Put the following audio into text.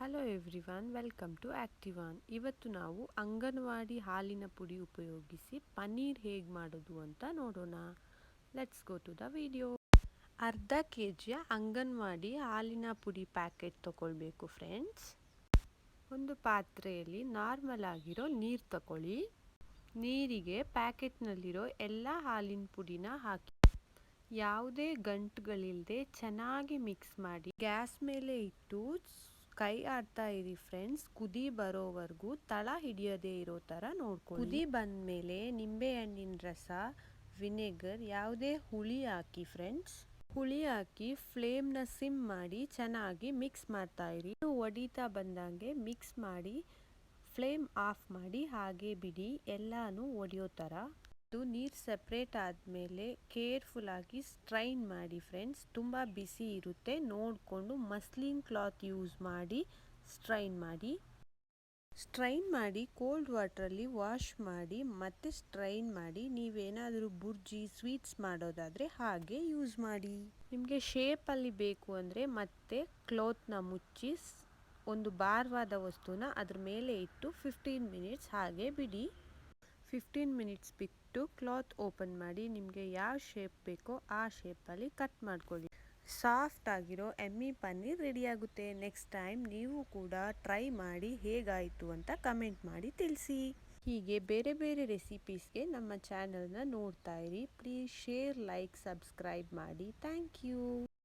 Hello everyone, welcome to ಆಕ್ಟಿವಾನ್. ಇವತ್ತು ನಾವು ಅಂಗನವಾಡಿ ಹಾಲಿನ ಪುಡಿ ಉಪಯೋಗಿಸಿ ಪನ್ನೀರ್ ಹೇಗೆ ಮಾಡೋದು ಅಂತ ನೋಡೋಣ. Let's go to the video. ಅರ್ಧ ಕೆಜಿಯ ಅಂಗನವಾಡಿ ಹಾಲಿನ ಪುಡಿ ಪ್ಯಾಕೆಟ್ ತಗೊಳ್ಬೇಕು ಫ್ರೆಂಡ್ಸ್. ಒಂದು ಪಾತ್ರೆಯಲ್ಲಿ ನಾರ್ಮಲ್ ಆಗಿರೋ ನೀರು ತಗೊಳ್ಳಿ. ನೀರಿಗೆ ಪ್ಯಾಕೆಟ್ನಲ್ಲಿರೋ ಎಲ್ಲ ಹಾಲಿನ ಪುಡಿನ ಹಾಕಿ ಯಾವುದೇ ಗಂಟುಗಳಿಲ್ಲದೆ ಚೆನ್ನಾಗಿ ಮಿಕ್ಸ್ ಮಾಡಿ ಗ್ಯಾಸ್ ಮೇಲೆ ಇಟ್ಟು ಕೈ ಆಡ್ತಾ ಇರಿ ಫ್ರೆಂಡ್ಸ್. ಕುದಿ ಬರೋವರೆಗೂ ತಳ ಹಿಡಿಯದೇ ಇರೋ ಥರ ನೋಡ್ಕೊಳ್ಳಿ. ಕುದಿ ಬಂದಮೇಲೆ ನಿಂಬೆಹಣ್ಣಿನ ರಸ, ವಿನೆಗರ್, ಯಾವುದೇ ಹುಳಿ ಹಾಕಿ ಫ್ರೆಂಡ್ಸ್. ಹುಳಿ ಹಾಕಿ ಫ್ಲೇಮ್ನ ಸಿಮ್ ಮಾಡಿ ಚೆನ್ನಾಗಿ ಮಿಕ್ಸ್ ಮಾಡ್ತಾ ಇರಿ. ಒಡಿತಾ ಬಂದಂಗೆ ಮಿಕ್ಸ್ ಮಾಡಿ ಫ್ಲೇಮ್ ಆಫ್ ಮಾಡಿ ಹಾಗೆ ಬಿಡಿ, ಎಲ್ಲಾನು ಒಡೆಯೋ ಥರ. ನೀರು ಸೆಪ್ರೇಟ್ ಆದಮೇಲೆ ಕೇರ್ಫುಲ್ ಆಗಿ ಸ್ಟ್ರೈನ್ ಮಾಡಿ ಫ್ರೆಂಡ್ಸ್. ತುಂಬ ಬಿಸಿ ಇರುತ್ತೆ, ನೋಡಿಕೊಂಡು ಮಸ್ಲಿನ್ ಕ್ಲಾತ್ ಯೂಸ್ ಮಾಡಿ ಸ್ಟ್ರೈನ್ ಮಾಡಿ ಕೋಲ್ಡ್ ವಾಟ್ರಲ್ಲಿ ವಾಶ್ ಮಾಡಿ ಮತ್ತೆ ಸ್ಟ್ರೈನ್ ಮಾಡಿ. ನೀವೇನಾದರೂ ಬುರ್ಜಿ ಸ್ವೀಟ್ಸ್ ಮಾಡೋದಾದರೆ ಹಾಗೆ ಯೂಸ್ ಮಾಡಿ. ನಿಮಗೆ ಶೇಪಲ್ಲಿ ಬೇಕು ಅಂದರೆ ಮತ್ತೆ ಕ್ಲಾತ್ನ ಮುಚ್ಚಿ ಒಂದು ಭಾರವಾದ ವಸ್ತುನ ಅದ್ರ ಮೇಲೆ ಇಟ್ಟು 15 ಮಿನಿಟ್ಸ್ ಹಾಗೆ ಬಿಡಿ. 15 ಮಿನಿಟ್ಸ್ ಬಿಟ್ಟು ಕ್ಲಾತ್ ಓಪನ್ ಮಾಡಿ ನಿಮಗೆ ಯಾವ ಶೇಪ್ ಬೇಕೋ ಆ ಶೇಪಲ್ಲಿ ಕಟ್ ಮಾಡ್ಕೊಳ್ಳಿ. ಸಾಫ್ಟ್ ಆಗಿರೋ ಎಮ್ಮಿ ಪನ್ನೀರ್ ರೆಡಿ ಆಗುತ್ತೆ. ನೆಕ್ಸ್ಟ್ ಟೈಮ್ ನೀವು ಕೂಡ ಟ್ರೈ ಮಾಡಿ ಹೇಗಾಯಿತು ಅಂತ ಕಮೆಂಟ್ ಮಾಡಿ ತಿಳಿಸಿ. ಹೀಗೆ ಬೇರೆ ಬೇರೆ ರೆಸಿಪೀಸ್ಗೆ ನಮ್ಮ ಚಾನಲ್ನ ನೋಡ್ತಾ ಇರಿ. ಪ್ಲೀಸ್ ಶೇರ್, ಲೈಕ್, ಸಬ್ಸ್ಕ್ರೈಬ್ ಮಾಡಿ. Thank you.